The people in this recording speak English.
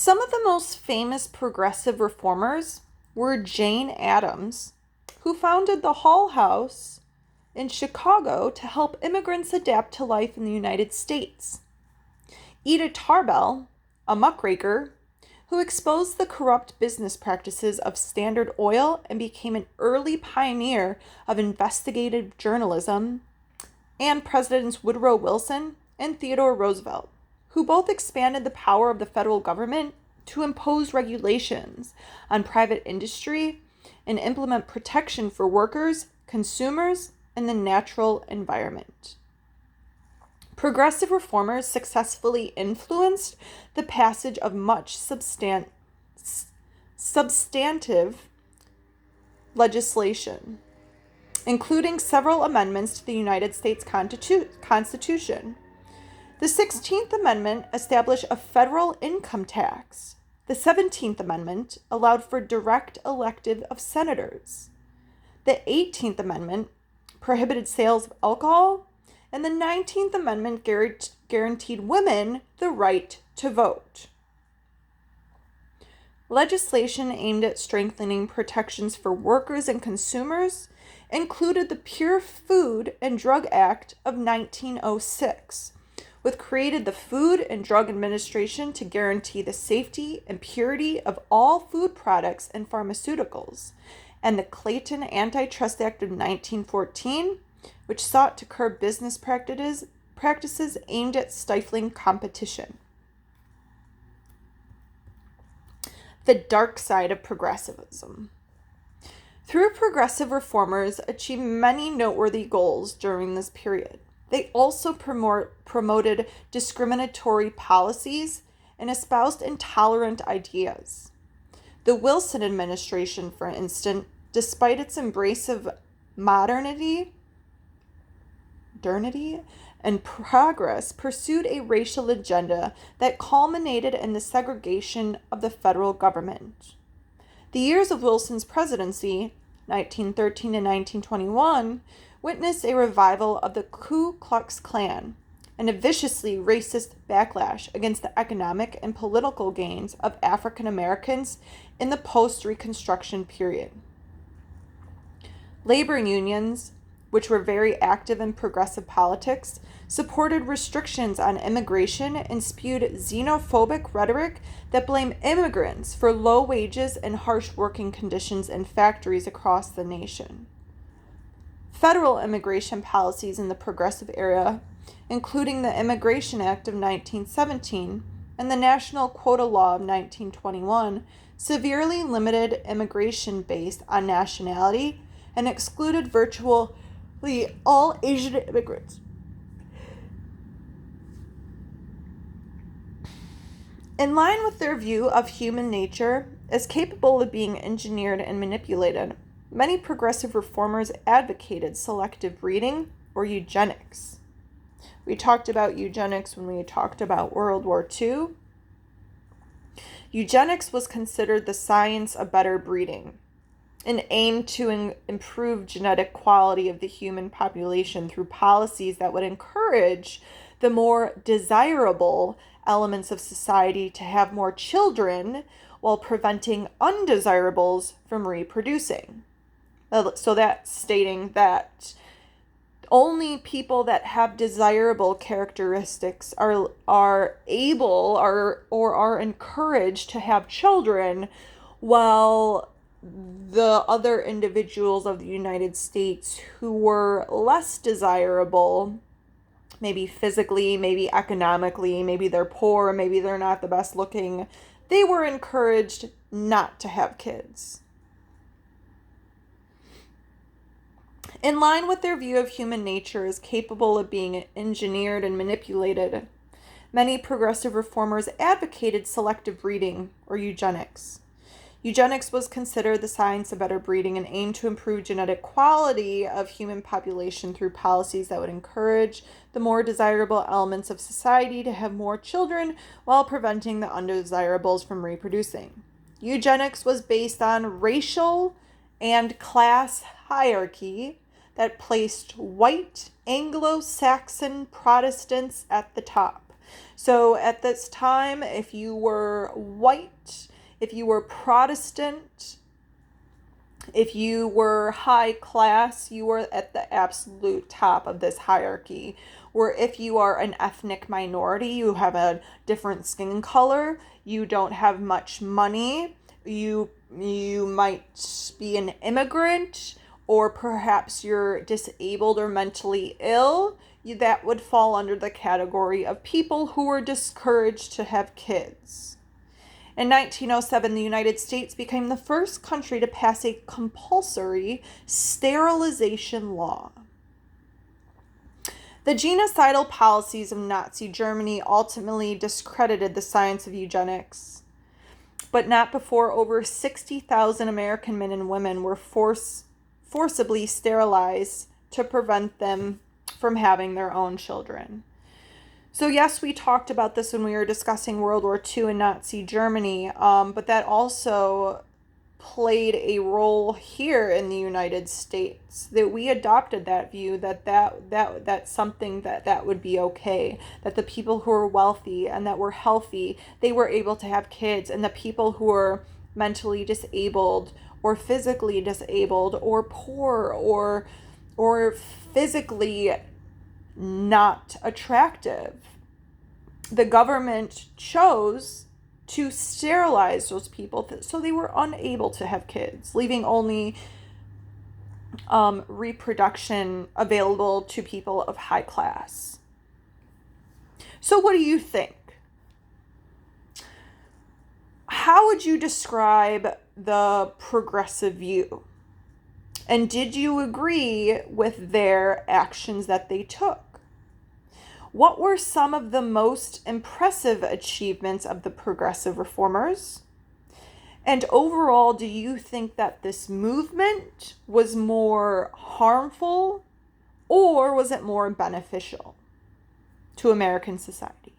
Some of the most famous progressive reformers were Jane Addams, who founded the Hull House in Chicago to help immigrants adapt to life in the United States. Ida Tarbell, a muckraker, who exposed the corrupt business practices of Standard Oil and became an early pioneer of investigative journalism, and Presidents Woodrow Wilson and Theodore Roosevelt, who both expanded the power of the federal government to impose regulations on private industry and implement protection for workers, consumers, and the natural environment. Progressive reformers successfully influenced the passage of much substantive legislation, including several amendments to the United States Constitution. The 16th Amendment established a federal income tax. The 17th Amendment allowed for direct elective of senators. The 18th Amendment prohibited sales of alcohol, and the 19th Amendment guaranteed women the right to vote. Legislation aimed at strengthening protections for workers and consumers included the Pure Food and Drug Act of 1906, which created the Food and Drug Administration to guarantee the safety and purity of all food products and pharmaceuticals, and the Clayton Antitrust Act of 1914, which sought to curb business practices aimed at stifling competition. The dark side of progressivism. Through progressive reformers achieved many noteworthy goals during this period. They also promoted discriminatory policies and espoused intolerant ideas. The Wilson administration, for instance, despite its embrace of modernity and progress, pursued a racial agenda that culminated in the segregation of the federal government. The years of Wilson's presidency, 1913 to 1921, witnessed a revival of the Ku Klux Klan and a viciously racist backlash against the economic and political gains of African Americans in the post-Reconstruction period. Labor unions, which were very active in progressive politics, supported restrictions on immigration and spewed xenophobic rhetoric that blamed immigrants for low wages and harsh working conditions in factories across the nation. Federal immigration policies in the progressive era, including the Immigration Act of 1917 and the National Quota Law of 1921, severely limited immigration based on nationality and excluded virtually all Asian immigrants. In line with their view of human nature as capable of being engineered and manipulated, many progressive reformers advocated selective breeding or eugenics. We talked about eugenics when we talked about World War II. Eugenics was considered the science of better breeding, an aim to improve genetic quality of the human population through policies that would encourage the more desirable elements of society to have more children while preventing undesirables from reproducing. So that's stating that only people that have desirable characteristics are able or are encouraged to have children, while the other individuals of the United States who were less desirable, maybe physically, maybe economically, maybe they're poor, maybe they're not the best looking, they were encouraged not to have kids. In line with their view of human nature as capable of being engineered and manipulated, many progressive reformers advocated selective breeding or eugenics. Eugenics was considered the science of better breeding and aimed to improve genetic quality of human population through policies that would encourage the more desirable elements of society to have more children while preventing the undesirables from reproducing. Eugenics was based on racial and class hierarchy that placed white Anglo-Saxon Protestants at the top So at this time, if you were white, if you were Protestant, if you were high class, you were at the absolute top of this hierarchy. Or if you are an ethnic minority, you have a different skin color, you don't have much money, you might be an immigrant, or perhaps you're disabled or mentally ill, that would fall under the category of people who were discouraged to have kids. In 1907, the United States became the first country to pass a compulsory sterilization law. The genocidal policies of Nazi Germany ultimately discredited the science of eugenics, but not before over 60,000 American men and women were forcibly sterilized to prevent them from having their own children. So yes, we talked about this when we were discussing World War II and Nazi Germany, but that also played a role here in the United States, that we adopted that view that's something that would be okay, that the people who were wealthy and that were healthy, they were able to have kids, and the people who were mentally disabled or physically disabled or poor or physically not attractive, the government chose to sterilize those people so they were unable to have kids, leaving only reproduction available to people of high class. So what do you think? How would you describe the progressive view? And did you agree with their actions that they took? What were some of the most impressive achievements of the progressive reformers? And overall, do you think that this movement was more harmful or was it more beneficial to American society?